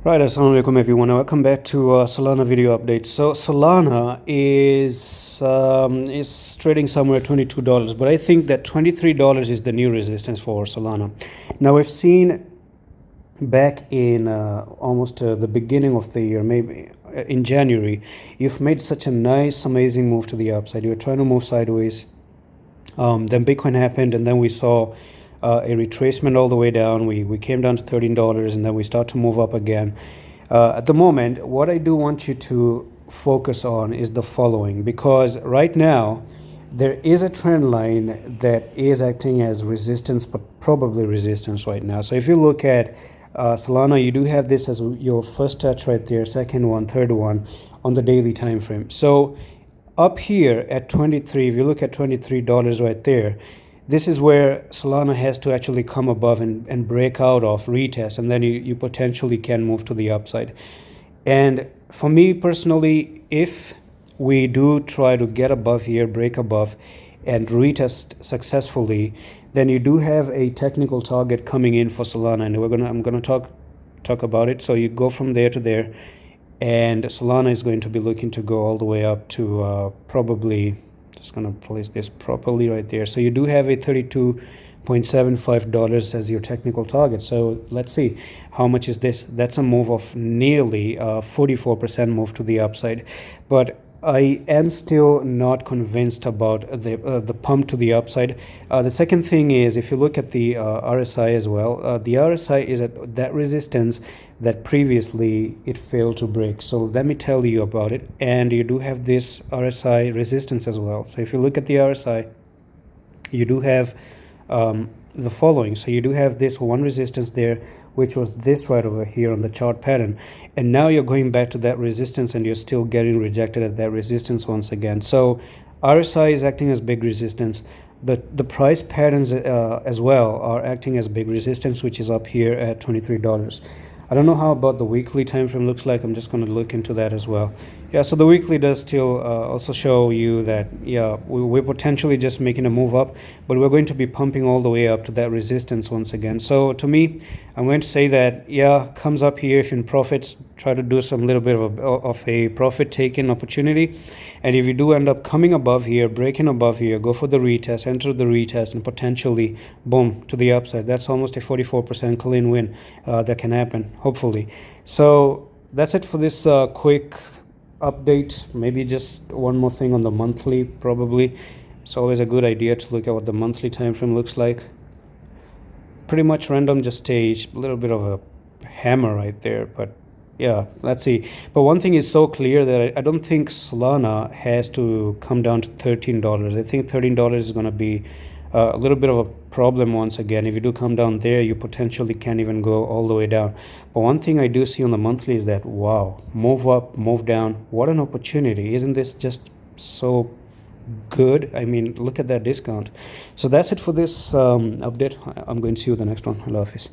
Right, assalamu alaikum everyone. Welcome back to Solana video update. So Solana is trading somewhere at $22, but I think that $23 is the new resistance for Solana. Now we've seen back in almost the beginning of the year, maybe in January, you've made such a nice, amazing move to the upside. You were trying to move sideways. Then Bitcoin happened, and then we saw a retracement all the way down. We came down to $13, and then we start to move up again. At the moment, what I do want you to focus on is the following, because right now there is a trend line that is acting as resistance, but probably resistance right now. So if you look at Solana, you do have this as your first touch right there, second one, third one on the daily time frame. So up here at 23, if you look at $23 right there, this is where Solana has to actually come above and break out of retest, and then you potentially can move to the upside. And for me personally, if we do try to get above here, break above and retest successfully, then you do have a technical target coming in for Solana, and I'm gonna talk about it. So you go from there to there, and Solana is going to be looking to go all the way up to probably, just going to place this properly right there. So you do have a $32.75 as your technical target. So let's see, how much is this? That's a move of nearly 44% move to the upside. But I am still not convinced about the pump to the upside. The second thing is, if you look at the RSI as well, the RSI is at that resistance that previously it failed to break. So let me tell you about it. And you do have this RSI resistance as well. So if you look at the RSI, you do have the following. So you do have this one resistance there, which was this right over here on the chart pattern, and now you're going back to that resistance and you're still getting rejected at that resistance once again. So RSI is acting as big resistance, but the price patterns as well are acting as big resistance, which is up here at $23. I don't know how about the weekly time frame looks like. I'm just going to look into that as well. Yeah, so the weekly does still also show you that, yeah, we're potentially just making a move up, but we're going to be pumping all the way up to that resistance once again. So to me, I'm going to say that, yeah, comes up here. If in profits, try to do some little bit of a profit taking opportunity. And if you do end up coming above here, breaking above here, go for the retest, enter the retest, and potentially, boom, to the upside. That's almost a 44% clean win that can happen, hopefully. So that's it for this quick update. Maybe just one more thing on the monthly. Probably it's always a good idea to look at what the monthly time frame looks like. Pretty much random, just a little bit of a hammer right there, but yeah, let's see. But one thing is so clear that I don't think Solana has to come down to $13. I think $13 is going to be a little bit of a problem once again. If you do come down there, you potentially can't even go all the way down. But one thing I do see on the monthly is that, wow, move up, move down, what an opportunity. Isn't this just so good? I mean, look at that discount. So that's it for this update. I'm going to see you in the next one. Allah Hafiz.